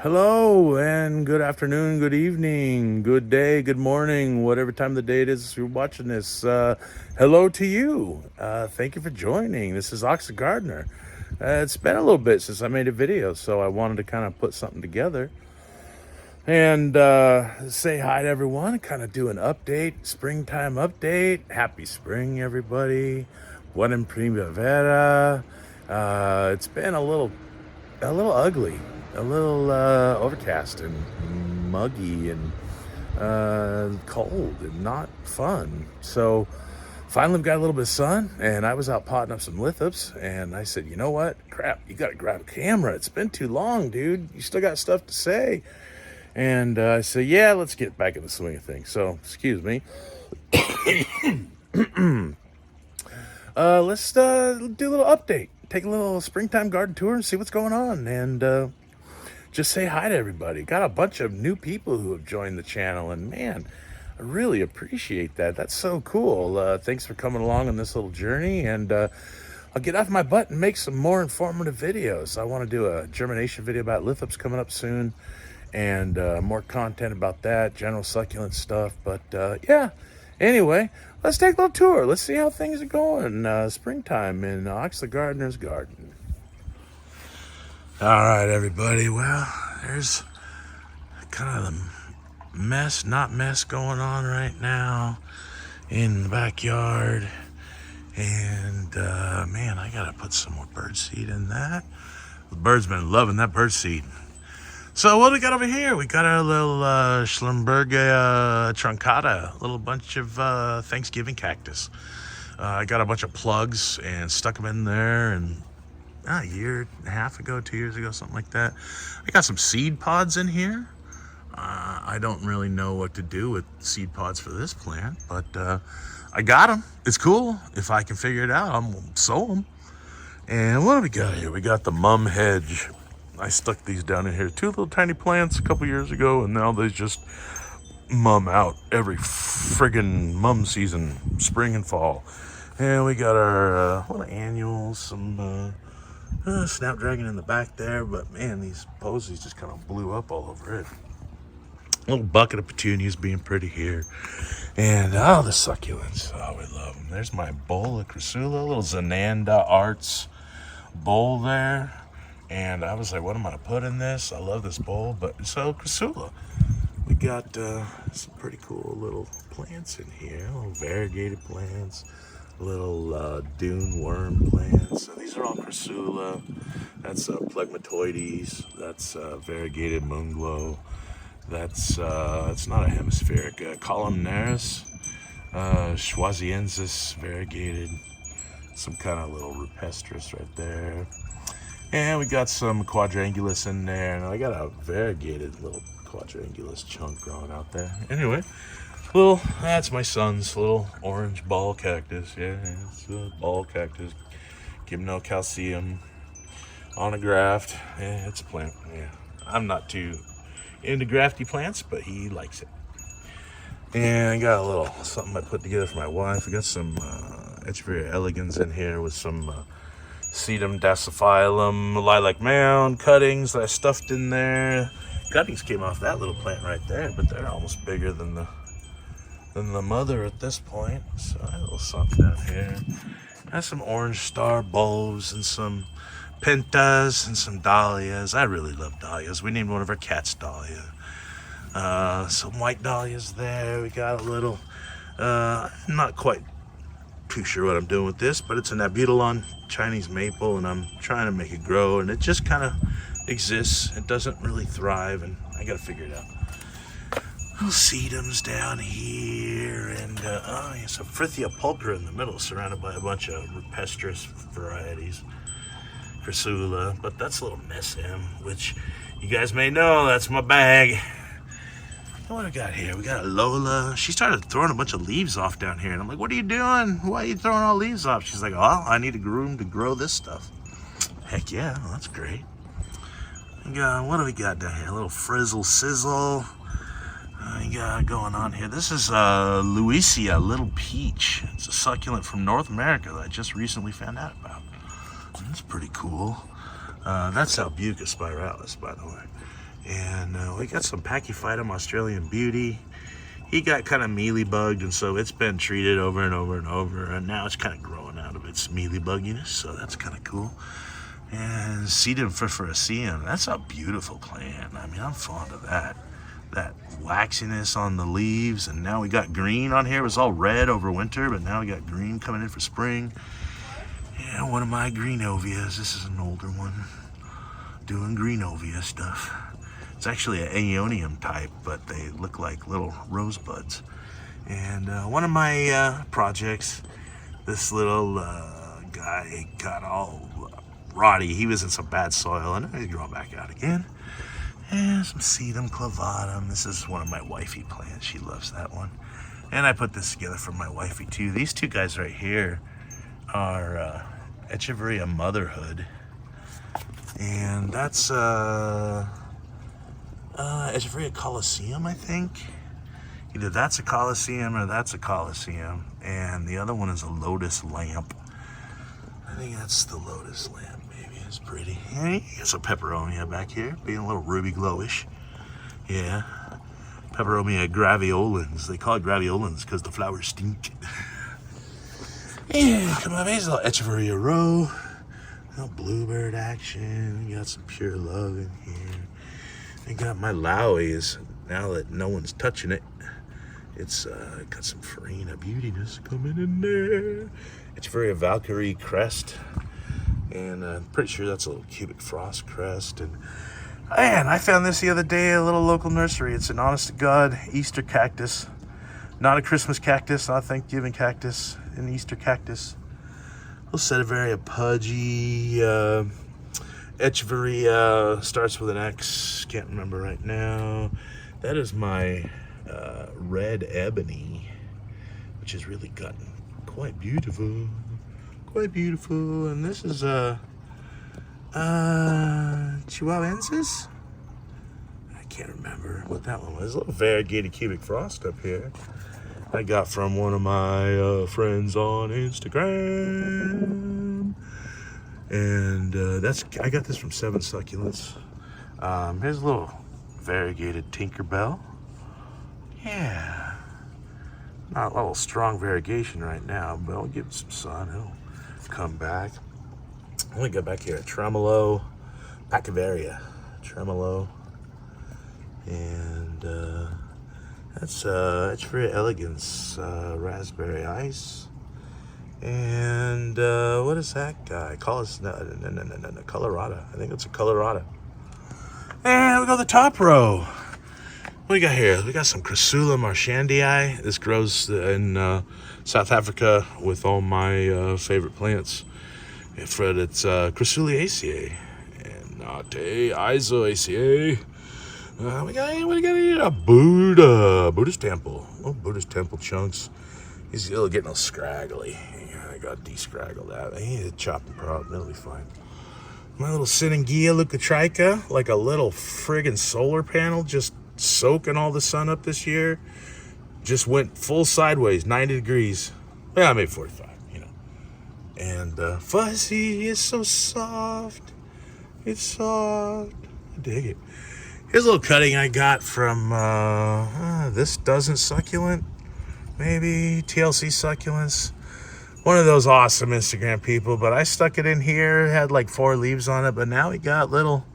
Hello and good afternoon, good evening, good day, good morning, whatever time of the day it is you're watching this. Hello to you. Thank you for joining. This is AoxTheGardener. It's been a little bit since I made a video, so I wanted to kind of put something together and say hi to everyone, kind of do an update, springtime update. Happy spring, everybody. Buon primavera. It's been a little ugly, a little overcast and muggy and cold and not fun. So finally we got a little bit of sun, and I was out potting up some lithops, and I said, you know what? Crap, you got to grab a camera. It's been too long, dude. You still got stuff to say. And I said, yeah, let's get back in the swing of things. So, excuse me. Let's do a little update. Take a little springtime garden tour and see what's going on. And just say hi to everybody. Got a bunch of new people who have joined the channel. And man, I really appreciate that. That's so cool. Thanks for coming along on this little journey. And I'll get off my butt and make some more informative videos. I want to do a germination video about lithops coming up soon. And more content about that, general succulent stuff. But yeah, anyway, let's take a little tour. Let's see how things are going. Springtime in AoxTheGardener's garden. All right, everybody. Well, there's kind of the not mess going on right now in the backyard. And man, I gotta put some more birdseed in that. The birds been loving that birdseed. So what do we got over here? We got our little Schlumbergia truncata, a little bunch of Thanksgiving cactus. I got a bunch of plugs and stuck them in there, and a year and a half ago, 2 years ago, something like that. I got some seed pods in here. I don't really know what to do with seed pods for this plant, but I got them. It's cool. If I can figure it out, I'm gonna sow them. And what do we got here? We got the mum hedge. I stuck these down in here. 2 little tiny plants a couple years ago, and now they just mum out every friggin' mum season, spring and fall. And we got our little annuals, some snapdragon in the back there, but man, these posies just kind of blew up all over it. A little bucket of petunias being pretty here. And the succulents. Oh, we love them. There's my bowl of Crassula, little Zananda Arts bowl there. And I was like, what am I going to put in this? I love this bowl. But so Crassula. We got some pretty cool little plants in here. Little variegated plants. Little dune worm plants. So these are all Crassula. That's Plegmatoides. That's variegated moonglow. That's it's not a hemispheric. Columnaris. Schwaziensis variegated. Some kind of little rupestris right there. And we got some quadrangulus in there, and I got a variegated little quadrangulus chunk growing out there. Anyway, that's my son's little orange ball cactus. Yeah, it's a ball cactus. Give him no calcium on a graft. Yeah, it's a plant. Yeah, I'm not too into grafty plants, but he likes it. And I got a little something I put together for my wife. We got some Echeveria elegans in here with some sedum dasyphilum, lilac mound cuttings that I stuffed in there. Cuttings came off that little plant right there, but they're almost bigger than the mother at this point. So I have a little something down here. I have some orange star bulbs and some pentas and some dahlias. I really love dahlias. We named one of our cats Dahlia. Some white dahlias there. We got a little, not quite too sure what I'm doing with this, but it's an Abutilon Chinese maple, and I'm trying to make it grow, and it just kind of exists. It doesn't really thrive, and I gotta figure it out. Little sedums down here, and some Frithia pulchra in the middle, surrounded by a bunch of rupestris varieties. Crassula, but that's a little mesem, which you guys may know, that's my bag. What do we got here? We got a Lola. She started throwing a bunch of leaves off down here, and I'm like, what are you doing? Why are you throwing all leaves off? She's like, oh, I need a room to grow this stuff. Heck yeah, well, that's great. What do we got down here? A little frizzle sizzle. We got going on here. This is Louisia Little Peach. It's a succulent from North America that I just recently found out about. That's pretty cool. That's Albuca spiralis, by the way. And we got some Pachyphytum Australian Beauty. He got kind of mealy bugged, and so it's been treated over and over and over, and now it's kind of growing out of its mealy bugginess, so that's kind of cool. And Sedum furfuraceum, that's a beautiful plant. I mean, I'm fond of that. That waxiness on the leaves, and now we got green on here. It was all red over winter, but now we got green coming in for spring. Yeah, one of my greenovias. This is an older one, doing greenovia stuff. It's actually an aeonium type, but they look like little rosebuds. And one of my projects, this little guy got all rotty. He was in some bad soil, and he's growing back out again. And some Sedum clavatum. This is one of my wifey plants. She loves that one. And I put this together for my wifey too. These two guys right here are Echeveria Motherhood. And that's Echeveria Coliseum, I think. Either that's a Coliseum or that's a Coliseum. And the other one is a Lotus Lamp. I think that's the Lotus Lamp, maybe. It's pretty. And you got some Peperomia back here, being a little ruby glowish. Yeah. Peperomia graveolens. They call it graveolens because the flowers stink. Yeah, come on, there's a little Echeveria row. A little bluebird action. You got some pure love in here. I got my Lowies, now that no one's touching it. It's got some Farina beautiness coming in there. It's very a Valkyrie crest. And I'm pretty sure that's a little cubic frost crest. And man, I found this the other day at a little local nursery. It's an honest to God Easter cactus. Not a Christmas cactus, not a Thanksgiving cactus, an Easter cactus. Little Echeveria pudgy. Echeveria starts with an X, can't remember right now. That is my red ebony, which has really gotten quite beautiful. And this is Chihuahuensis? I can't remember what that one was. A little variegated cubic frost up here. I got from one of my friends on Instagram. And I got this from 7 Succulents. Here's a little variegated Tinkerbell. Yeah. Not a little strong variegation right now, but I'll give it some sun. It'll come back. I'm gonna go back here at Tremolo, Echeveria, Tremolo. And that's Echeveria elegans, raspberry ice. And what is that guy? Colorado. I think it's a Colorado. And we go to the top row. What do we got here? We got some Crassula marchandii. This grows in South Africa with all my favorite plants. It's Crassuliaceae and not Isoaceae. What do we got here? A Buddhist temple. Oh, Buddhist temple chunks. He's still getting all scraggly. I got descraggled out. I need to chop him up. That'll be fine. My little Sinangia leucotricha, like a little friggin' solar panel, just soaking all the sun up this year. Just went full sideways, 90 degrees. Yeah, maybe 45, you know. And Fuzzy is so soft. It's soft. I dig it. Here's a little cutting I got from this doesn't succulent. Maybe TLC succulents. One of those awesome Instagram people, but I stuck it in here. It had like 4 leaves on it, but now we got little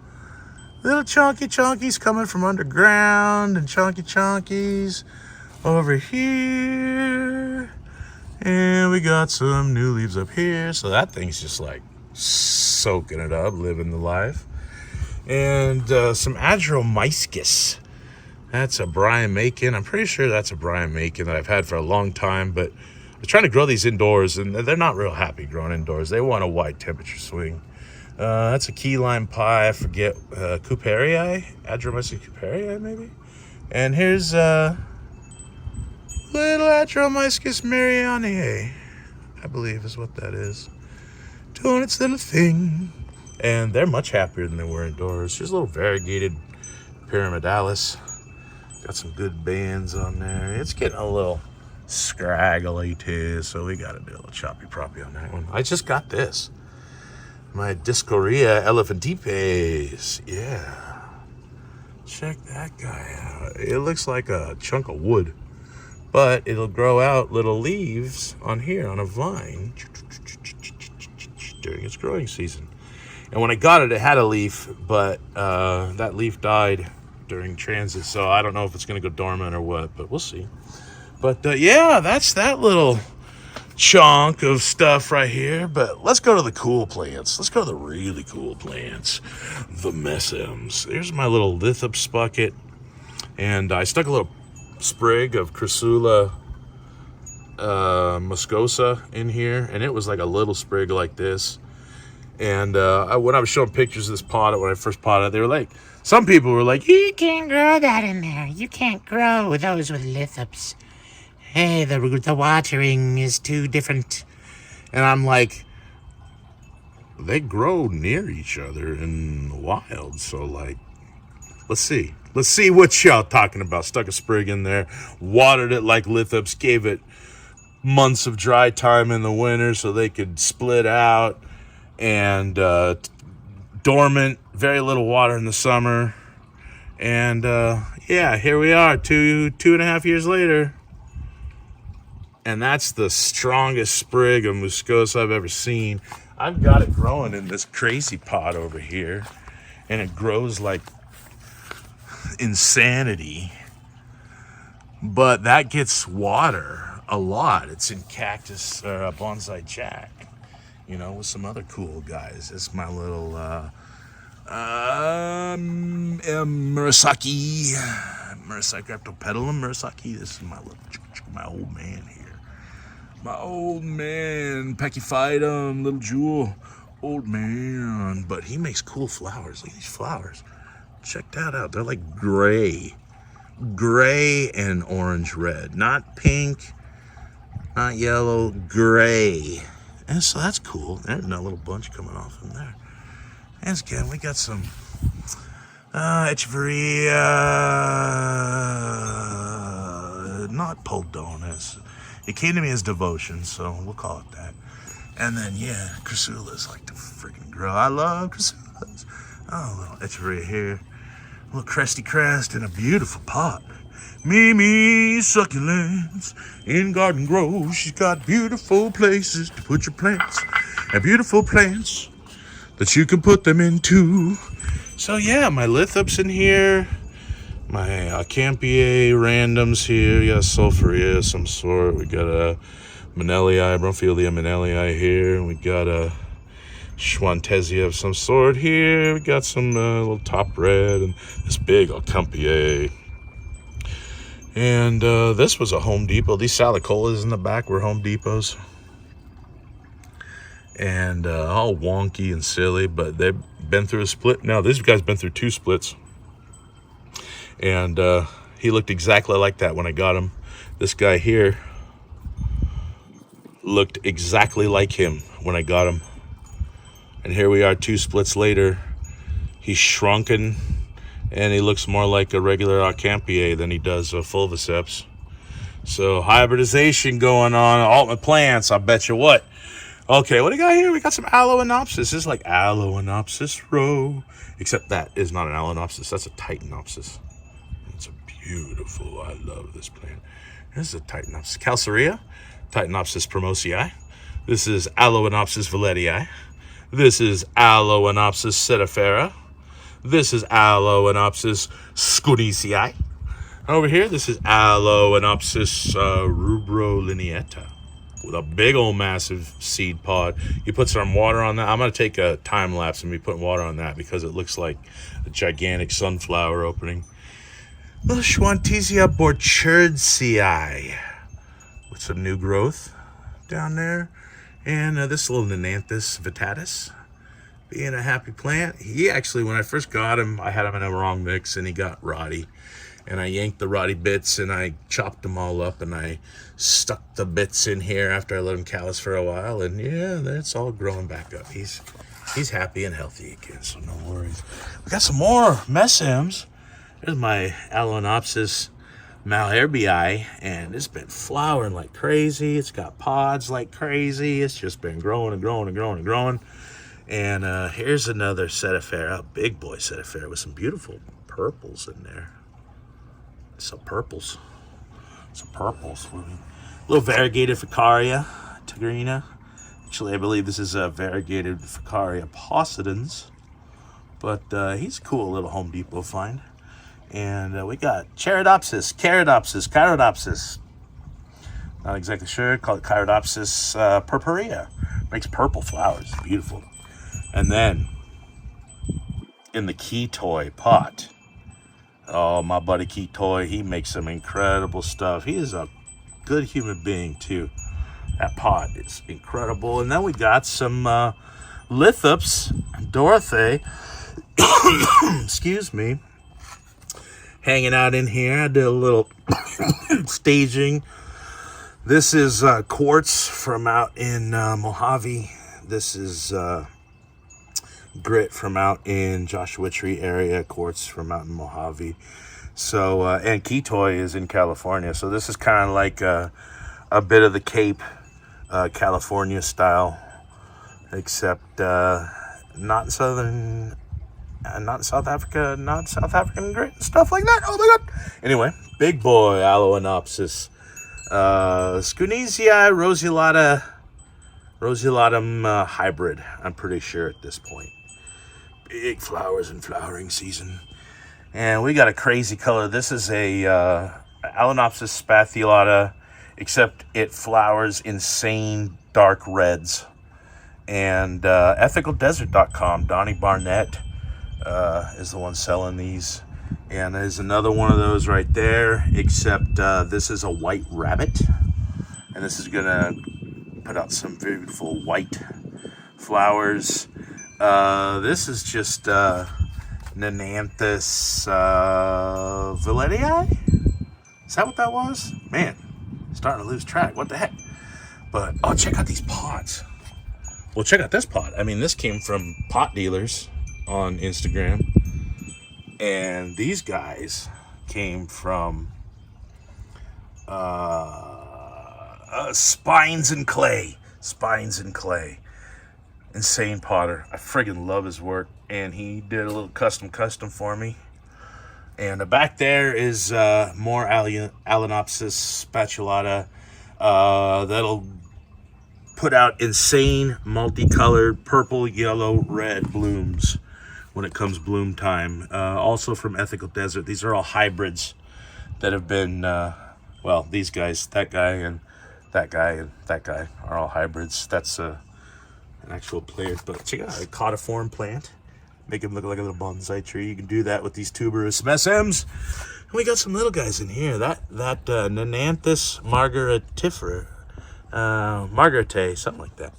chunkies coming from underground and chunkies over here. And we got some new leaves up here. So that thing's just like soaking it up, living the life. And some Adromyscus. That's a Brian Macon. I'm pretty sure that's a Brian Macon that I've had for a long time, but I was trying to grow these indoors, and they're not real happy growing indoors. They want a wide temperature swing. That's a key lime pie. I forget. Couperii? Adromyscus couperii, maybe? And here's little Adromyscus marianae, I believe is what that is. Doing its little thing. And they're much happier than they were indoors. Here's a little variegated pyramidalis. Got some good bands on there. It's getting a little scraggly too, so we gotta do a little choppy-proppy on that one. I just got this. My Discorea elephantipes. Yeah. Check that guy out. It looks like a chunk of wood, but it'll grow out little leaves on here on a vine during its growing season. And when I got it, it had a leaf, but that leaf died during transit, so I don't know if it's going to go dormant or what, but we'll see. But yeah, that's that little chunk of stuff right here. But let's go to the cool plants. Let's go to the really cool plants, the mesembs. There's my little Lithops bucket, and I stuck a little sprig of Crassula muscosa in here, and it was like a little sprig like this. And when I was showing pictures of this pot, when I first potted, they were like, some people were like, You can't grow that in there. You can't grow those with lithops. Hey, the watering is too different. and I'm like, they grow near each other in the wild. So like, let's see what y'all talking about. Stuck a sprig in there, watered it like Lithops, gave it months of dry time in the winter so they could split out, and dormant, very little water in the summer. And yeah, here we are, two and a half years later. And that's the strongest sprig of muscosa I've ever seen. I've got it growing in this crazy pot over here, and it grows like insanity. But that gets water a lot. It's in cactus or bonsai jack, you know, with some other cool guys. It's my little Murasaki Raptopedalum Murasaki. This is my old man here. My old man, Pachyphytum, little jewel, old man. But he makes cool flowers. Look at these flowers. Check that out. They're like gray and orange red. Not pink, not yellow, gray. And so that's cool. There's a little bunch coming off in there. And again, we got some Echeveria, not Poldonis. It came to me as devotion, so we'll call it that. And then, yeah, Crassula's like the freaking grow. I love Crassula's. Oh, a little Echeveria here. A little cresty crest in a beautiful pot. Mimi succulents in Garden Grove. She's got beautiful places to put your plants. And beautiful plants that you can put them into. So yeah, my Lithops in here. My Campiae randoms here. We got Sulfuria of some sort. We got a Manellii, Bronphilia Manellii here. We got a Schwantesia of some sort here. We got some little top red and this big Campiae. And this was a Home Depot. These salicolas in the back were Home Depots. And all wonky and silly, but they've been through a split. Now, this guy's been through 2 splits. And he looked exactly like that when I got him. This guy here looked exactly like him when I got him. And here we are 2 splits later. He's shrunken, and he looks more like a regular Campiae than he does a Fulviceps. So hybridization going on. Altman plants, I bet you what. Okay, what do we got here? We got some Aloenopsis. This is like Aloenopsis row. Except that is not an Aloenopsis. That's a Titanopsis. It's a beautiful, I love this plant. This is a Titanopsis calcarea. Titanopsis promosii. This is Aloenopsis valletii. This is Aloenopsis sedifera. This is Aloenopsis sconicii. Over here, this is Aloenopsis rubrolineata. With a big old massive seed pod. You put some water on that. I'm going to take a time lapse and be putting water on that because it looks like a gigantic sunflower opening. Little Schwantesia borcherdsii with some new growth down there. And this little Nenanthus vittatus being a happy plant. He actually, when I first got him, I had him in a wrong mix and he got rotty. And I yanked the rotty bits and I chopped them all up and I stuck the bits in here after I let him callus for a while. And yeah, it's all growing back up. He's happy and healthy again, so no worries. We got some more mesembs. There's my Aloenopsis malherbii, and it's been flowering like crazy. It's got pods like crazy. It's just been growing and growing and growing and growing. And here's another Sedifera, big boy Sedifera with some beautiful purples in there. Some purples. A little variegated Ficaria tigrina. Actually, I believe this is a variegated Ficaria possidens. But he's a cool little Home Depot find. And we got Carodopsis. Not exactly sure. Call it Carodopsis purpurea. Makes purple flowers. Beautiful. And then in the Key Toy pot. Oh, my buddy Key Toy. He makes some incredible stuff. He is a good human being too. That pot is incredible. And then we got some Lithops. Dorothy. Excuse me. Hanging out in here. I did a little staging. This is quartz from out in Mojave. This is grit from out in Joshua Tree area. Quartz from out in Mojave. So, and Key Toy is in California. So this is kind of like a bit of the Cape, California style. Except not in Southern... not in South Africa, not South African grit and stuff like that. Oh my god. Anyway, big boy Aloanopsis. Scunesia rosulatum hybrid, I'm pretty sure at this point. Big flowers in flowering season. And we got a crazy color. This is a Aloanopsis spathulata, except it flowers insane dark reds. And ethicaldesert.com, Donnie Barnett is the one selling these. And there's another one of those right there, except this is a white rabbit. And this is gonna put out some beautiful white flowers. This is just Nenanthus Villetii? Is that what that was? Man, starting to lose track. What the heck? But, oh, check out these pots. Well, check out this pot. I mean, this came from pot dealers on Instagram. And these guys came from Spines and Clay. Insane potter. I friggin' love his work. And he did a little custom for me. And back there is more Aloanopsis spatulata. That'll put out insane multicolored purple, yellow, red blooms when it comes bloom time. Also from Ethical Desert. These are all hybrids that have been, well, these guys, that guy and that guy and that guy are all hybrids. That's an actual plant. But check out a caudiform plant. Make him look like a little bonsai tree. You can do that with these tuberous mesembs. And we got some little guys in here. That Nenanthus margaritae, something like that.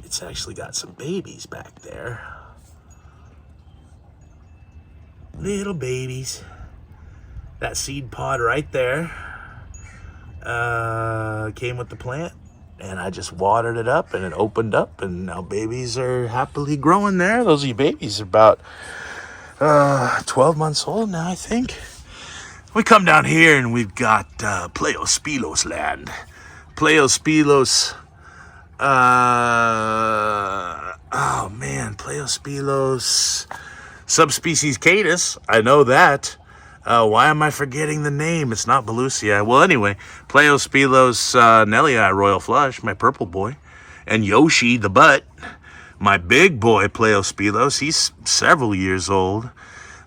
It's actually got some babies back there. Little babies. That seed pod right there came with the plant. And I just watered it up and it opened up. And now babies are happily growing there. Those are your babies. Are about 12 months old now, I think. We come down here and we've got Pleiospilos land. Pleiospilos. Oh man, Pleiospilos subspecies Catus. I know that. Why am I forgetting the name? It's not Belusii. Well, anyway, Pleiospilos Nellii Royal Flush, my purple boy. And Yoshi the butt, my big boy Pleiospilos. He's several years old.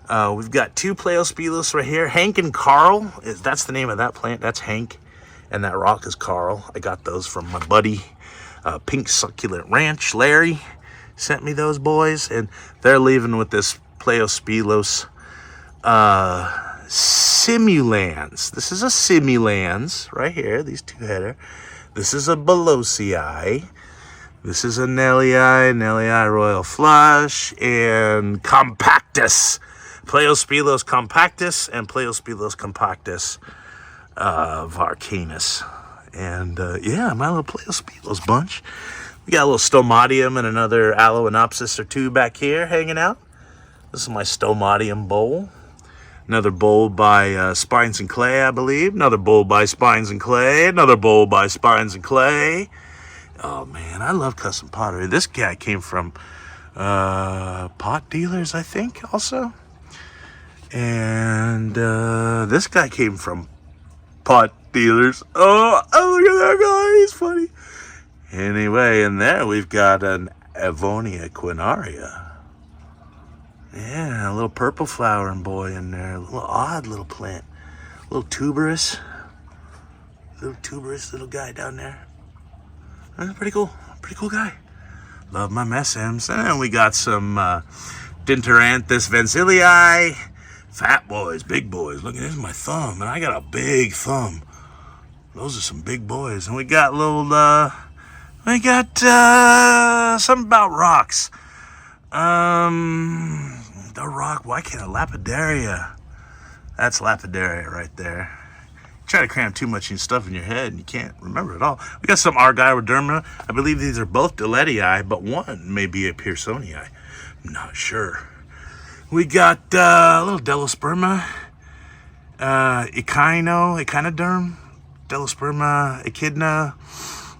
We've got two Pleiospilos right here. Hank and Carl. That's the name of that plant. That's Hank. And that rock is Carl. I got those from my buddy, Pink Succulent Ranch. Larry sent me those boys. And they're leaving with this Pleiospilos simulans. This is a simulans right here. These two header. This is a Belusii. This is a Nellii Royal Flush. And Compactus. Pleiospilos compactus and Pleiospilos compactus varcanus. And yeah, my little Pleiospilos bunch. We got a little Stomatium and another Aloanopsis or two back here hanging out. This is my Stomatium bowl. Another bowl by Spines and Clay, I believe. Another bowl by Spines and Clay. Another bowl by Spines and Clay. Oh man, I love custom pottery. This guy came from pot dealers, I think, also. And this guy came from pot dealers. Oh, look at that guy. He's funny. Anyway, in there we've got an Avonia quinaria. Yeah, a little purple flowering boy in there. A little odd little plant. A little tuberous. Little guy down there. That's pretty cool. Pretty cool guy. Love my mesembs. And we got some Dinteranthus venzillii. Fat boys, big boys. Look, this is my thumb, and I got a big thumb. Those are some big boys. And we got something about rocks. The rock, why can't I? Lapidaria. That's Lapidaria right there. Try to cram too much stuff in your head and you can't remember it all. We got some Argyroderma. I believe these are both Dilletii, but one may be a Pearsonii. I'm not sure. We got a little Delosperma, Echinoderm, Delosperma echidna.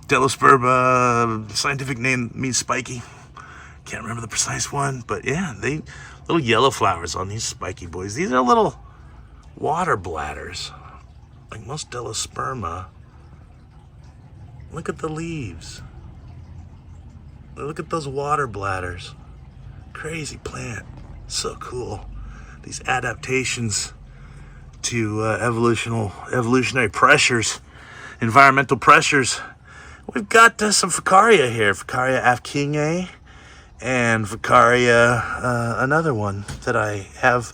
Delosperma, scientific name means spiky. Can't remember the precise one, but yeah, they little yellow flowers on these spiky boys. These are little water bladders, like most Delosperma. Look at the leaves. Look at those water bladders. Crazy plant. So cool. These adaptations to evolutionary pressures, environmental pressures. We've got some Ficaria here. Ficaria afkingae and Ficaria, another one that I have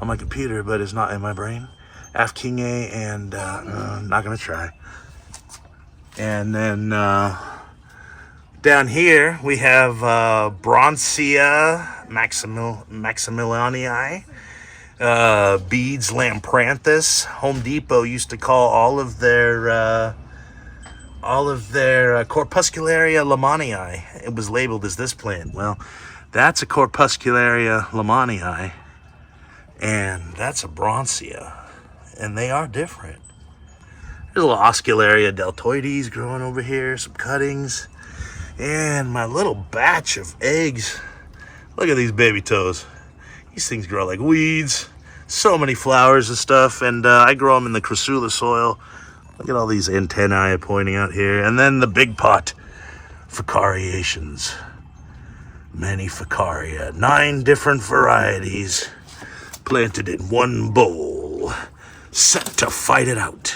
on my computer but is not in my brain. Afkingae and I'm not going to try. And then down here we have Bronzia maximilianii, Beads lampranthus. Home Depot used to call all of their Corpuscularia lamanii. It was labeled as this plant. Well, that's a Corpuscularia lamanii, and that's a Bronzia, and they are different. There's a little Oscularia deltoides growing over here, some cuttings, and my little batch of eggs. Look at these baby toes. These things grow like weeds. So many flowers and stuff, and I grow them in the Crassula soil. Look at all these antennae pointing out here. And then the big pot, Ficariations. Many Ficaria, 9 different varieties planted in one bowl, set to fight it out.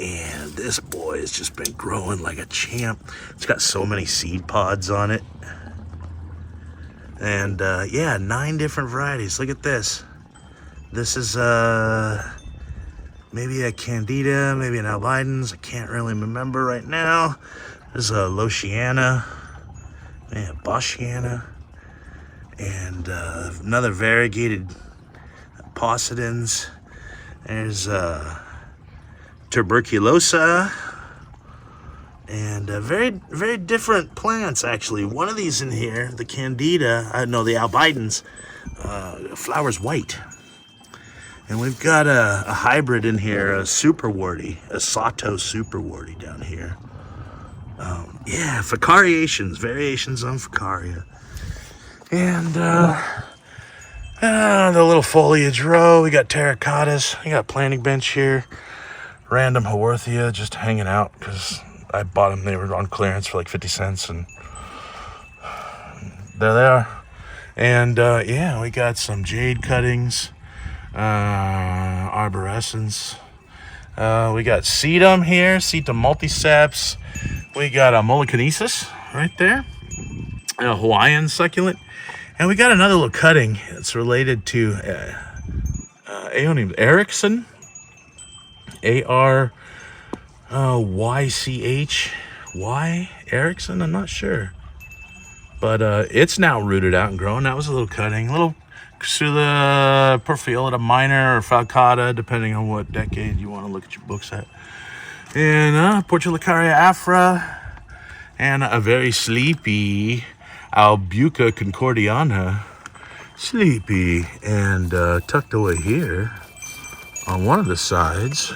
And this boy has just been growing like a champ. It's got so many seed pods on it. And yeah, 9 different varieties. Look at this. This is maybe a Candida, maybe an albidens. I can't really remember right now. There's a Lotiana, yeah, Boschiana, and another variegated Posidons. There's Tuberculosa, and very, very different plants, actually. One of these in here, the Candida, the albidens, flowers white. And we've got a hybrid in here, a superworty, a Sato superworty down here. Yeah, Ficariations, variations on Ficaria. And the little foliage row, we got terracottas. We got planting bench here. Random Haworthia just hanging out because I bought them. They were on clearance for like 50 cents, and there they are. And yeah, we got some jade cuttings, arborescens. We got sedum here, sedum multiceps. We got a Mollicanesis right there, a Hawaiian succulent. And we got another little cutting. It's related to Aeonium Erickson. A-R-Y-C-H-Y Erickson, I'm not sure. But it's now rooted out and grown. That was a little cutting. Little Crassula Porphyolita minor or falcata, depending on what decade you want to look at your books at. And Portulacaria afra. And a very sleepy Albuca concordiana. Sleepy. And tucked away here on one of the sides.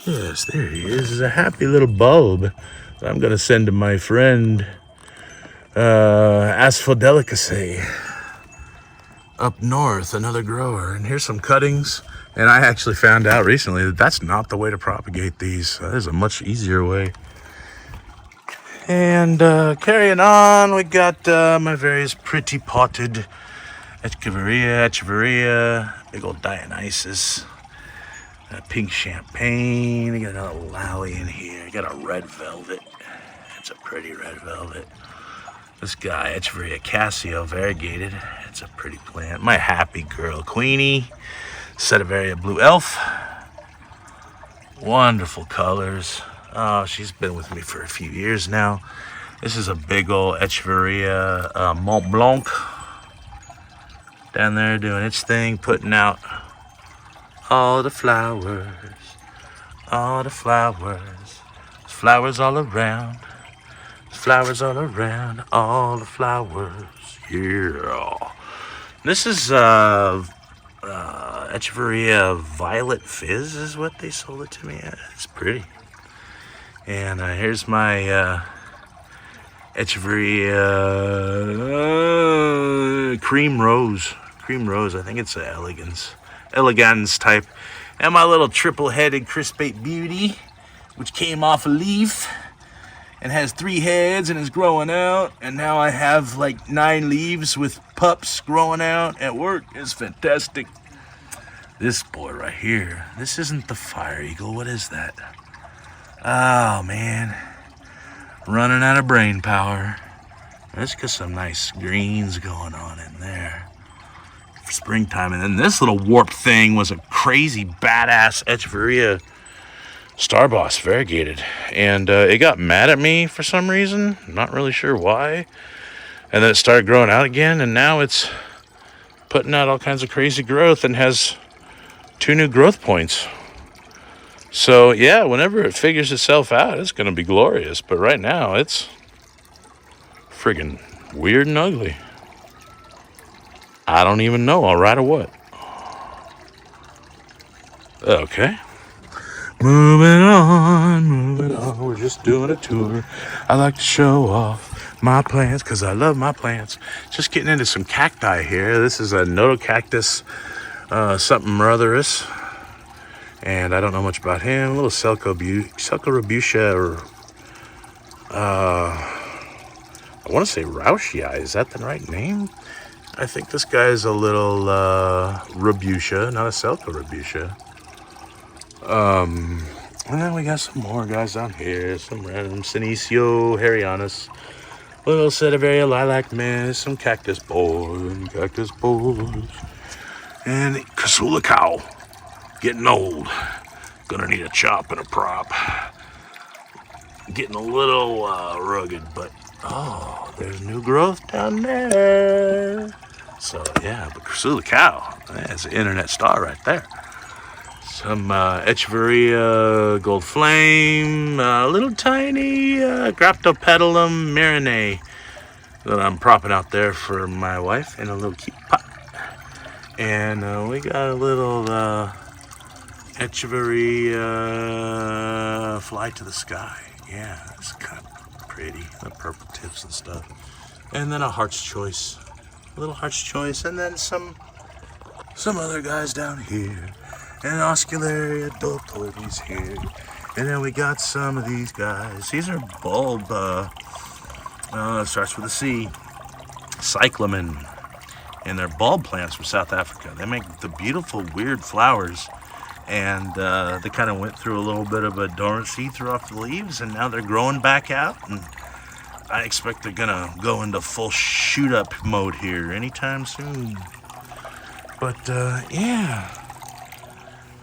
Yes, there he is. This is a happy little bulb that I'm going to send to my friend Asphodelicaceae up north, another grower. And here's some cuttings. And I actually found out recently that that's not the way to propagate these. There's a much easier way. And carrying on, we got my various pretty potted Echeveria, big old Dionysus, pink champagne. I got another Lally in here. I got a red velvet. It's a pretty red velvet. This guy, Echeveria Cassio, variegated. It's a pretty plant. My happy girl, Queenie. Echeveria Blue Elf. Wonderful colors. Oh, she's been with me for a few years now. This is a big old Echeveria Mont Blanc. Down there doing its thing, putting out all the flowers. All the flowers. There's flowers all around. There's flowers all around. All the flowers. Yeah. This is Echeveria Violet Fizz is what they sold it to me at. It's pretty. And here's my Echeveria Cream Rose. Cream Rose, I think it's an elegans type. And my little triple-headed crispate beauty, which came off a leaf and has 3 heads and is growing out. And now I have like 9 leaves with pups growing out at work. It's fantastic. This boy right here, this isn't the fire eagle. What is that? Oh, man. Running out of brain power. Let's get some nice greens going on in there for springtime. And then this little warp thing was a crazy badass Echeveria Star Boss variegated. And it got mad at me for some reason. Not really sure why. And then it started growing out again. And now it's putting out all kinds of crazy growth and has 2 new growth points. So yeah, whenever it figures itself out, it's gonna be glorious. But right now, it's friggin' weird and ugly. I don't even know, alright or what. Okay. Moving on. We're just doing a tour. I like to show off my plants because I love my plants. Just getting into some cacti here. This is a Notocactus something or otherus. And I don't know much about him. A little Selcorabutia, or I want to say Rauschii. Is that the right name? I think this guy is a little Rabutia, not a Selcorabutia. And then we got some more guys down here. Some random Senecio Harianus. Little Echeveria Lilac Mist. Some Cactus Boys. And Crassula Cow. Getting old. Gonna need a chop and a prop. Getting a little rugged, but oh, there's new growth down there. So yeah, but Crassula Cow, that's an internet star right there. Some Echeveria Gold Flame, little tiny Graptopedalum Marinae that I'm propping out there for my wife in a little cute pot. And we got a little Echeveria Fly to the Sky. Yeah, it's kind of pretty. The purple tips and stuff. And then a Heart's Choice. A little Heart's Choice. And then some other guys down here. And Oscularia Dultoides here. And then we got some of these guys. These are bulb, starts with a C. Cyclamen. And they're bulb plants from South Africa. They make the beautiful, weird flowers. And they kind of went through a little bit of a dormancy, threw off the leaves, and now they're growing back out. And I expect they're gonna go into full shoot-up mode here anytime soon. But yeah,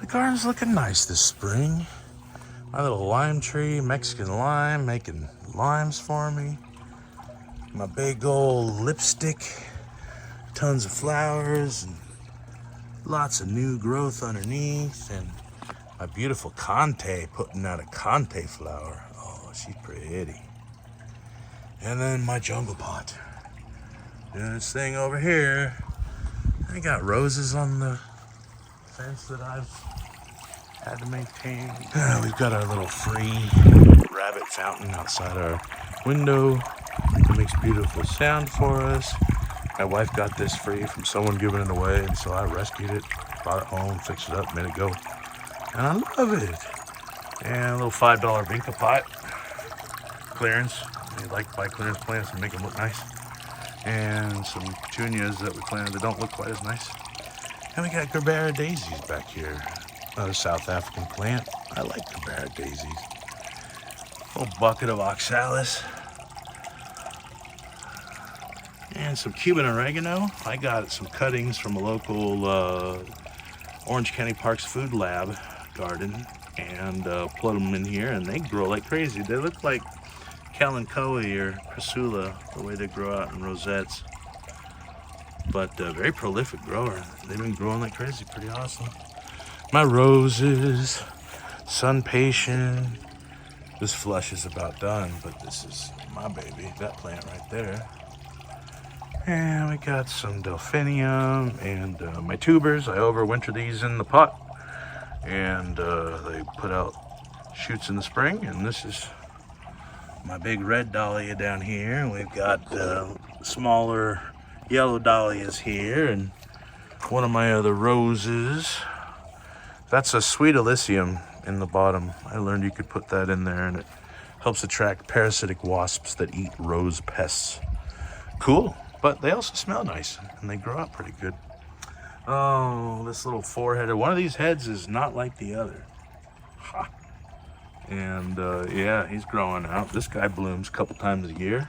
the garden's looking nice this spring. My little lime tree, Mexican lime, making limes for me. My big old lipstick, tons of flowers, and lots of new growth underneath. And my beautiful Conte putting out a Conte flower. Oh, she's pretty. And then my jungle pot doing its thing over here. I got roses on the fence that I've had to maintain. We've got our little free rabbit fountain outside our window. It makes beautiful sound for us. My wife got this free from someone giving it away, and so I rescued it, brought it home, fixed it up, made it go. And I love it. And a little $5 vinca pot. Clearance. We like to buy clearance plants and make them look nice. And some petunias that we planted that don't look quite as nice. And we got Gerbera daisies back here. Another South African plant. I like Gerbera daisies. A little bucket of oxalis. And some Cuban oregano. I got some cuttings from a local Orange County Parks Food Lab garden and put them in here, and they grow like crazy. They look like Kalanchoe or Crassula, the way they grow out in rosettes. But very prolific grower. They've been growing like crazy, pretty awesome. My roses, sun patient. This flush is about done, but this is my baby, that plant right there. And we got some delphinium and my tubers. I overwinter these in the pot, and they put out shoots in the spring. And this is my big red dahlia down here. And we've got smaller yellow dahlias here, and one of my other roses. That's a sweet alyssium in the bottom. I learned you could put that in there, and it helps attract parasitic wasps that eat rose pests. Cool. But they also smell nice, and they grow up pretty good. Oh, this little four-header. One of these heads is not like the other. Ha. And yeah, he's growing out. This guy blooms a couple times a year.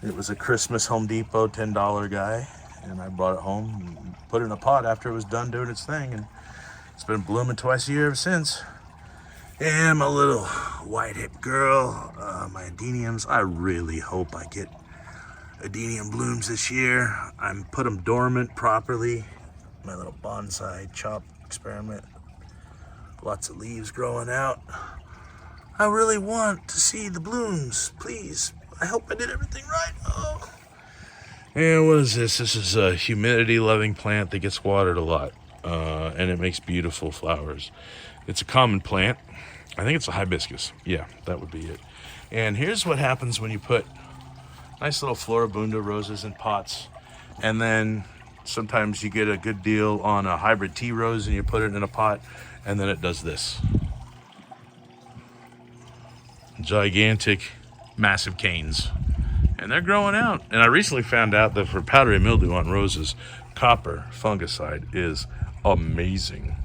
It was a Christmas Home Depot $10 guy, and I brought it home and put it in a pot after it was done doing its thing, and it's been blooming twice a year ever since. And my little white-hip girl, my adeniums. I really hope I get adenium blooms this year. I'm put them dormant properly. My little bonsai chop experiment. Lots of leaves growing out. I really want to see the blooms, please. I hope I did everything right. Oh. And what is this? This is a humidity-loving plant that gets watered a lot, and it makes beautiful flowers. It's a common plant. I think it's a hibiscus. Yeah, that would be it. And here's what happens when you put nice little Floribunda roses in pots, and then sometimes you get a good deal on a hybrid tea rose and you put it in a pot, and then it does this. Gigantic, massive canes. And they're growing out. And I recently found out that for powdery mildew on roses, copper fungicide is amazing.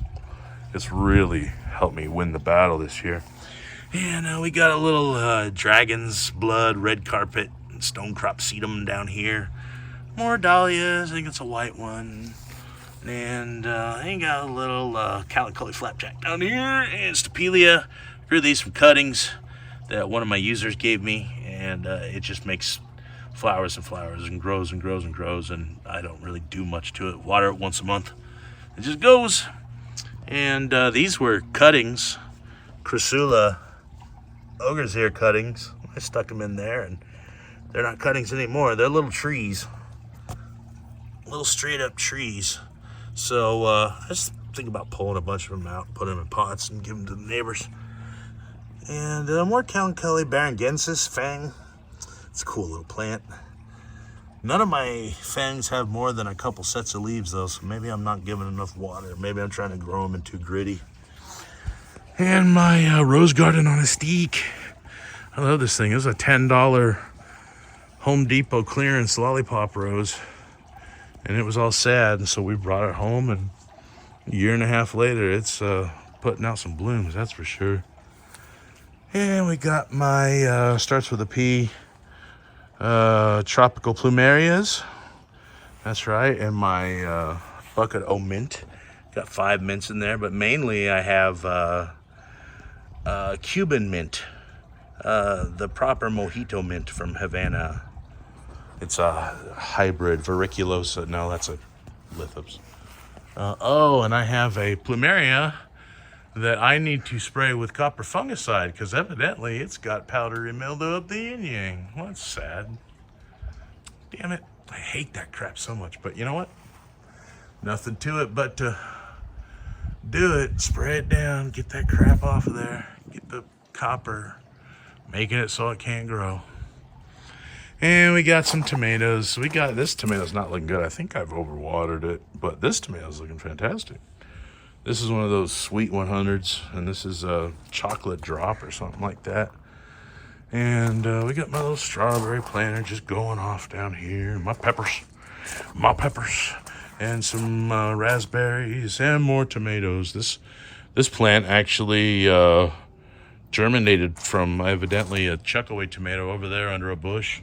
It's really helped me win the battle this year. And we got a little dragon's blood red carpet stone crop sedum down here. More dahlias. I think it's a white one. And I got a little Kalanchoe flapjack down here, and Stapelia. Grew these from cuttings that one of my users gave me, and it just makes flowers and flowers and grows and grows and grows, and I don't really do much to it. Water it once a month. It just goes. And these were cuttings, Crassula ogre's ear cuttings. I stuck them in there, and they're not cuttings anymore. They're little trees. Little straight up trees. So I just think about pulling a bunch of them out, put them in pots, and give them to the neighbors. And more Kalanchoe barrengensis fang. It's a cool little plant. None of my fangs have more than a couple sets of leaves though, so maybe I'm not giving enough water. Maybe I'm trying to grow them in too gritty. And my rose garden on a stick. I love this thing. It was a $10 Home Depot clearance lollipop rose, and it was all sad, and so we brought it home, and a year and a half later it's putting out some blooms, that's for sure. And we got my starts with a P tropical plumerias, that's right, and my bucket of mint. Got 5 mints in there, but mainly I have Cuban mint, the proper mojito mint from Havana. It's a hybrid variculosa. No, that's a lithops. Oh, and I have a plumeria that I need to spray with copper fungicide because evidently it's got powdery mildew up the yin yang. Well, that's sad. Damn it. I hate that crap so much. But you know what? Nothing to it but to do it. Spray it down. Get that crap off of there. Get the copper. Making it so it can't grow. And we got some tomatoes. This tomato's not looking good. I think I've overwatered it, but this tomato's looking fantastic. This is one of those sweet 100s, and this is a chocolate drop or something like that. And we got my little strawberry planter just going off down here. My peppers, and some raspberries and more tomatoes. This plant actually germinated from evidently a chuckaway tomato over there under a bush.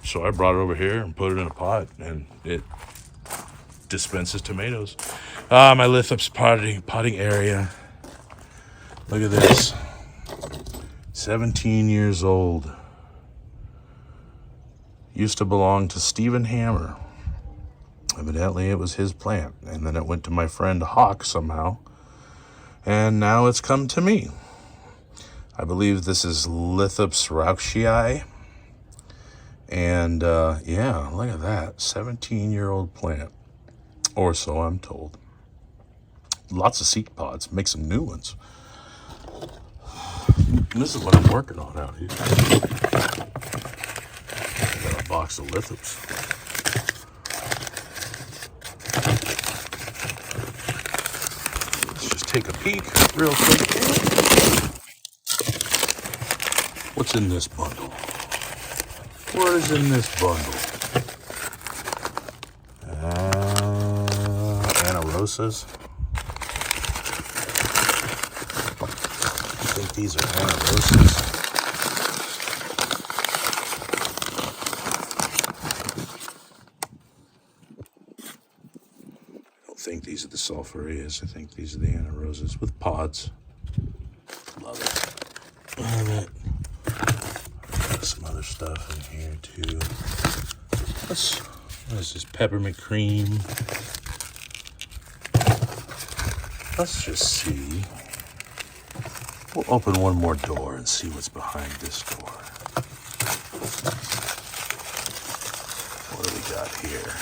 So I brought it over here and put it in a pot, and it dispenses tomatoes. My lithops potting area. Look at this. 17 years old. Used to belong to Stephen Hammer. Evidently it was his plant, and then it went to my friend Hawk somehow, and now it's come to me. I believe this is Lithops rauchii. And yeah, look at that. 17-year-old plant. Or so I'm told. Lots of seed pods. Make some new ones. And this is what I'm working on out here. I got a box of lithops. Let's just take a peek real quick. What's in this bundle? What is in this bundle? Anarosas. I think these are anarosas. I don't think these are the sulphurias. I think these are the anarosas with pods. Love it. Love it. Got some other stuff in here too. What is this? Peppermint cream. Let's just see. We'll open one more door and see what's behind this door. What do we got here?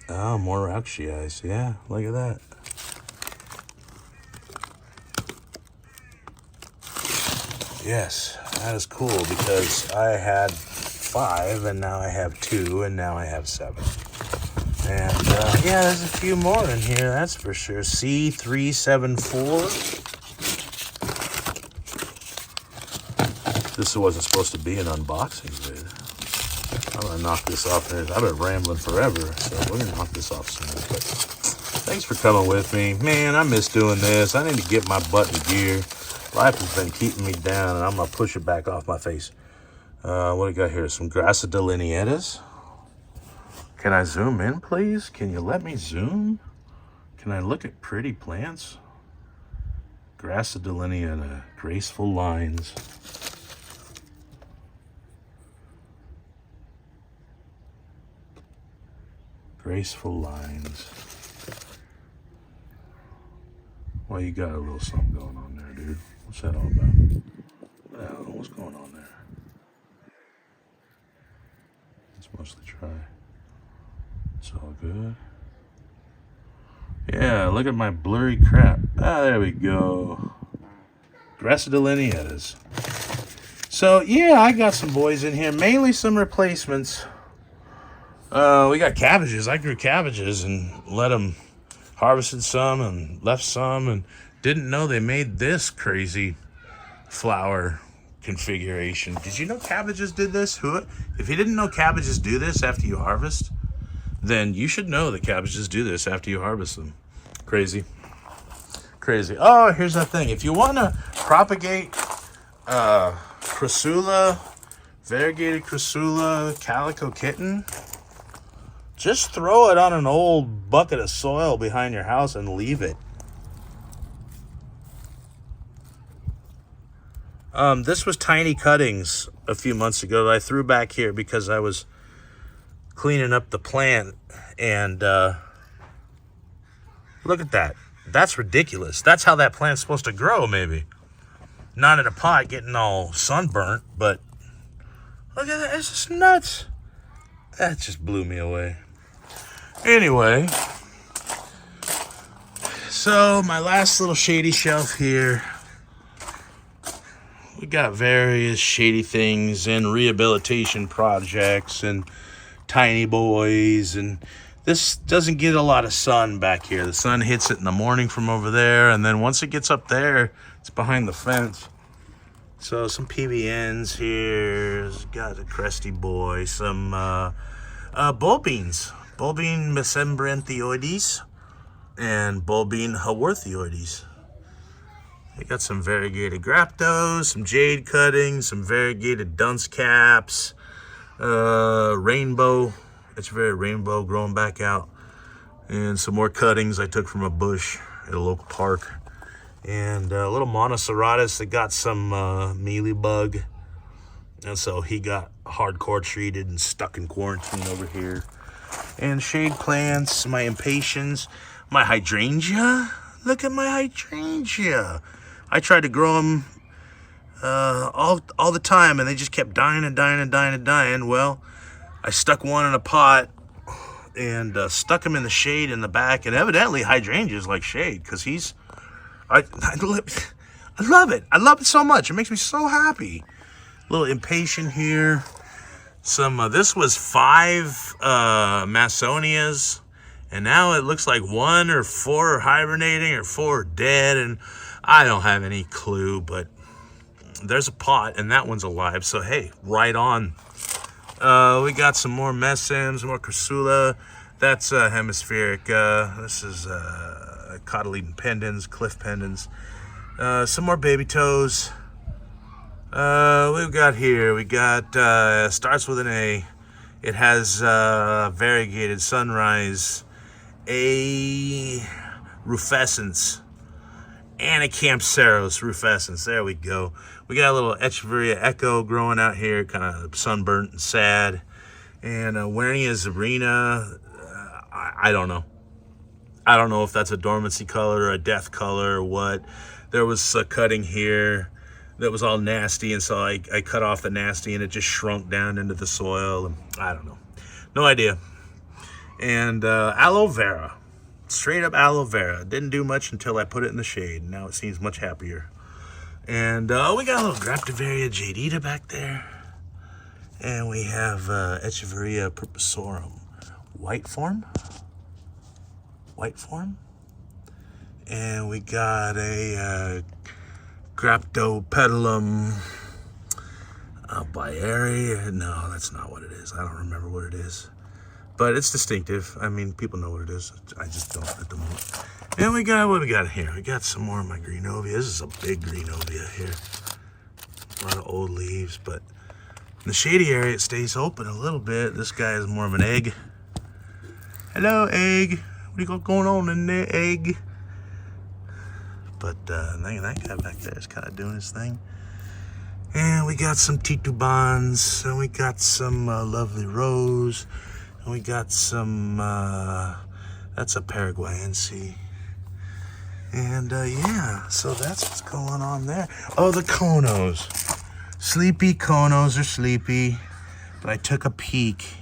Oh, more rauchii. Yeah, look at that. Yes, that is cool because I had 5 and now I have 2 and now I have 7. And yeah, there's a few more in here, that's for sure. C374. This wasn't supposed to be an unboxing vid. I'm gonna knock this off. I've been rambling forever, so we're gonna knock this off soon. But thanks for coming with me. Man, I miss doing this. I need to get my butt in gear. Life has been keeping me down, and I'm gonna push it back off my face. What do we got here? Some Grassa delineatus. Can I zoom in, please? Can you let me zoom? Can I look at pretty plants? Grassa delineata, graceful lines. Graceful lines. Well, you got a little something going on there, dude. What's that all about? What's going on there? It's mostly dry. It's all good. Yeah, look at my blurry crap. Ah, there we go. Grassa delineatas. So, yeah, I got some boys in here. Mainly some replacements. We got cabbages. I grew cabbages and let them harvested some and left some and didn't know they made this crazy flower configuration. Did you know cabbages did this? If you didn't know cabbages do this after you harvest, then you should know that cabbages do this after you harvest them. Crazy. Crazy. Oh, here's that thing. If you want to propagate Crassula, variegated Crassula, calico kitten, just throw it on an old bucket of soil behind your house and leave it. This was tiny cuttings a few months ago that I threw back here because I was cleaning up the plant, and look at that. That's ridiculous. That's how that plant's supposed to grow, maybe. Not in a pot getting all sunburnt, but look at that. It's just nuts. That just blew me away. Anyway, so my last little shady shelf here. We got various shady things and rehabilitation projects and tiny boys, and this doesn't get a lot of sun back here. The sun hits it in the morning from over there, and then once it gets up there, it's behind the fence. So some PBNs here, got a cresty boy, some bulbines, bulbine mesembranthioides and bulbine haworthioides. They got some variegated graptos, some jade cuttings, some variegated dunce caps, rainbow, Echeveria rainbow growing back out, and some more cuttings I took from a bush at a local park, and a little monocerotis that got some mealybug, and so he got hardcore treated and stuck in quarantine over here. And shade plants, my impatiens, my hydrangea. Look at my hydrangea. I tried to grow them all the time, and they just kept dying and dying and dying and dying. Well, I stuck one in a pot and stuck him in the shade in the back, and evidently hydrangeas like shade, because I love it. I love it so much. It makes me so happy. Little impatient here. Some this was 5 Masonias, and now it looks like 1 or 4 are hibernating or 4 are dead, and I don't have any clue, but there's a pot and that one's alive, so hey, right on. We got some more mesembs, more Crassula. That's hemispheric. This is cotyledon pendens, cliff pendens. Some more baby toes. We've got here, we got, starts with an A. It has variegated sunrise, a rufescence, and a Campseros rufescence. There we go. We got a little Echeveria echo growing out here, kind of sunburnt and sad. And Wernia Zarina, I don't know. I don't know if that's a dormancy color or a death color or what. There was a cutting here that was all nasty, and so I cut off the nasty, and it just shrunk down into the soil, and I don't know. No idea. And aloe vera. Straight up aloe vera. Didn't do much until I put it in the shade. Now it seems much happier. And we got a little Graptivaria jadeita back there. And we have Echeveria purpusorum. White form. And we got a Graptopedilum Baeri. No, that's not what it is. I don't remember what it is. But it's distinctive. I mean, people know what it is. I just don't at the moment. And we got, what we got here? We got some more of my greenovia. This is a big greenovia here. A lot of old leaves, but in the shady area, it stays open a little bit. This guy is more of an egg. Hello, egg. What do you got going on in there, egg? But that guy back there is kind of doing his thing. And we got some titubans, and we got some lovely rose, and we got some, that's a Paraguayense. And yeah, so that's what's going on there. Oh, the conos. Sleepy conos are sleepy, but I took a peek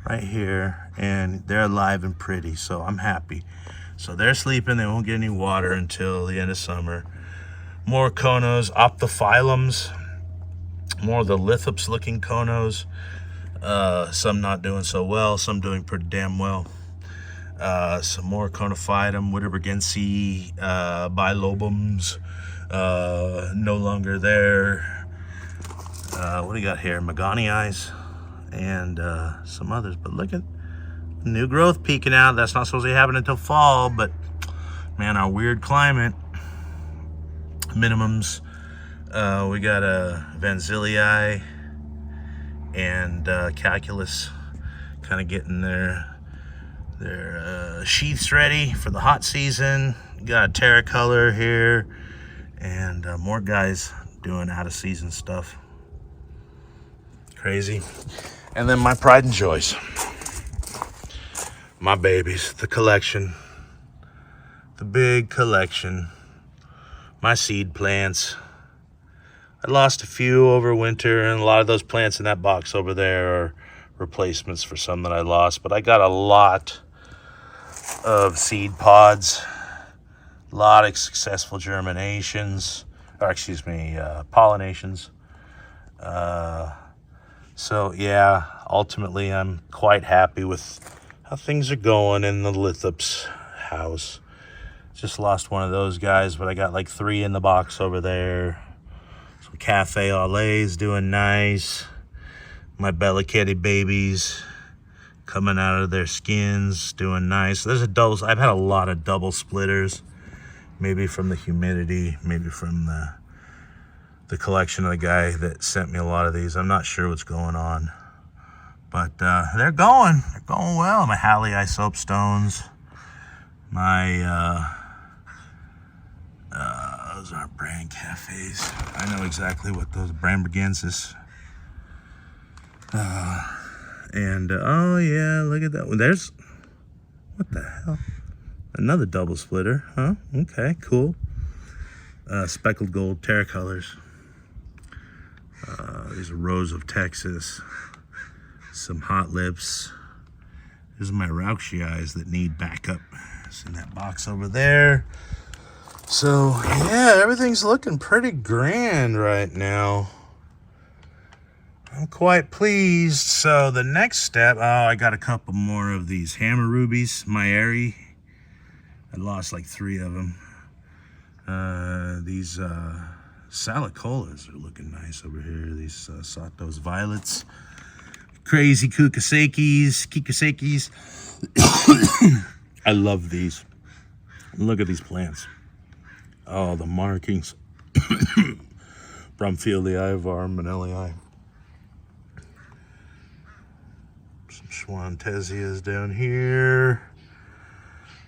right here, and they're alive and pretty, so I'm happy. So they're sleeping. They won't get any water until the end of summer. More conos, optophyllums, more of the lithops looking conos. Some not doing so well, some doing pretty damn well. Some more conophytum, Witterbergense, bilobums, no longer there. What do you got here? Maganii, and some others. But look at new growth peeking out. That's not supposed to happen until fall, but man, our weird climate. Minimums. We got a Vanzillii and calculus kind of getting their sheaths ready for the hot season. Got a Terracolor here, and more guys doing out of season stuff. Crazy. And then my pride and joys, my babies, the collection, the big collection, my seed plants. I lost a few over winter, and a lot of those plants in that box over there are replacements for some that I lost, but I got a lot of seed pods, a lot of successful germinations, or excuse me, pollinations. So yeah, ultimately I'm quite happy with how things are going in the Lithops house. Just lost one of those guys, but I got like 3 in the box over there. Some cafe au lait's doing nice. My Bella Kitty babies coming out of their skins, doing nice. There's a double. I've had a lot of double splitters, maybe from the humidity, maybe from the collection of the guy that sent me a lot of these. I'm not sure what's going on, but they're going well. My Halley soapstones, my those aren't brand cafes. I know exactly what those Brambergensis. And oh yeah, look at that one. There's, what the hell? Another double splitter, huh? Okay, cool. Speckled gold terracolors. These are Rose of Texas. Some hot lips. These are my Rauchii that need backup. It's in that box over there. So yeah, everything's looking pretty grand right now. I'm quite pleased. So the next step, I got a couple more of these hammer rubies, my Airy. I lost like 3 of them. These salicolas are looking nice over here. These Sato's violets, crazy kikusekis. I love these. Look at these plants. Oh, the markings. Bromphilii, Ivar, Manelii. Some Schwantesias down here.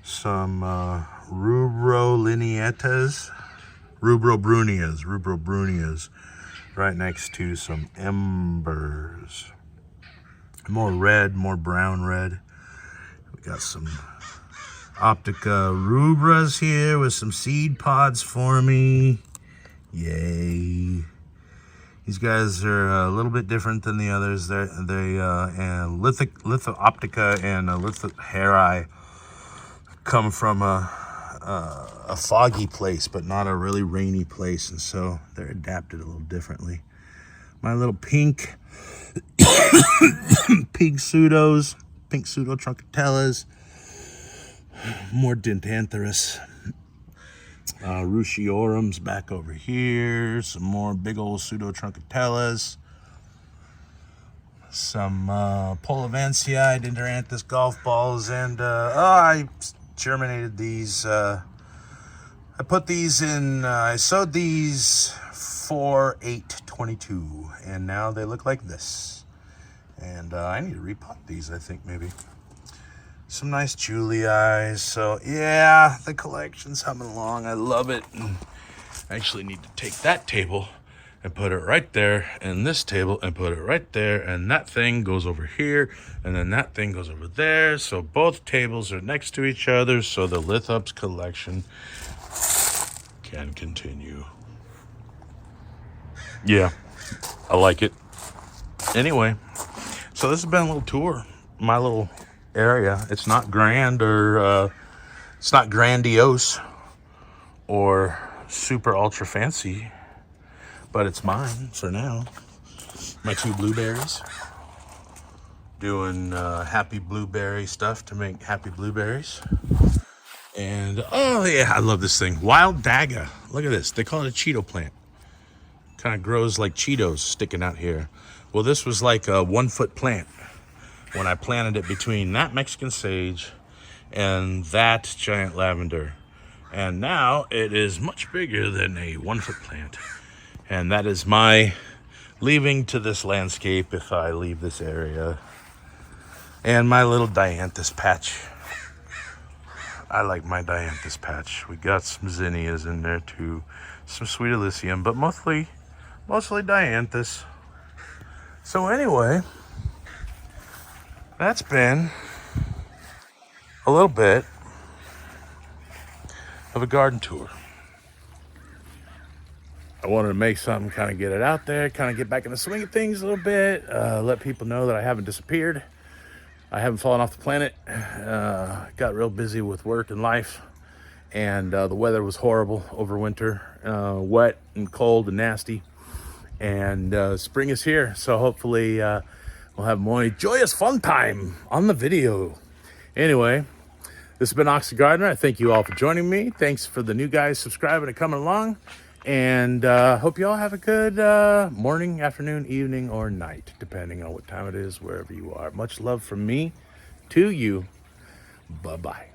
Some Rubrobrunias right next to some embers. More red, more brown red. We got some Optica rubras here with some seed pods for me. Yay. These guys are a little bit different than the others. They Lithooptica and Lithoheri come from a foggy place, but not a really rainy place, and so they're adapted a little differently. My little pink pseudo truncatellas, more Dentantherus. Ruchiorums back over here. Some more big old pseudo truncatellas. Some Polavancii, Dendranthus golf balls, and I germinated these. I put these in. I sowed these 4/8/22, and now they look like this. And I need to repot these. I think maybe. Some nice Julii. So yeah, the collection's humming along. I love it. And I actually need to take that table and put it right there, and this table and put it right there, and that thing goes over here, and then that thing goes over there. So both tables are next to each other, so the Lithops collection can continue. Yeah, I like it. Anyway, so this has been a little tour. My little area. It's not grand or it's not grandiose or super ultra fancy, but it's mine for now. My 2 blueberries, doing happy blueberry stuff to make happy blueberries. And oh yeah, I love this thing, wild daga. Look at this. They call it a Cheeto plant. Kind of grows like Cheetos sticking out here. Well, this was like a 1-foot plant when I planted it between that Mexican sage and that giant lavender. And now it is much bigger than a 1-foot plant. And that is my leaving to this landscape if I leave this area. And my little dianthus patch. I like my dianthus patch. We got some zinnias in there too. Some sweet Elysium, but mostly dianthus. So anyway, that's been a little bit of a garden tour. I wanted to make something, kind of get it out there, kind of get back in the swing of things a little bit, let people know that I haven't disappeared. I haven't fallen off the planet. Got real busy with work and life, and the weather was horrible over winter, wet and cold and nasty. And spring is here, so hopefully we'll have more joyous fun time on the video. Anyway, this has been AoxTheGardener. I thank you all for joining me. Thanks for the new guys subscribing and coming along. And hope you all have a good morning, afternoon, evening, or night, depending on what time it is, wherever you are. Much love from me to you. Bye-bye.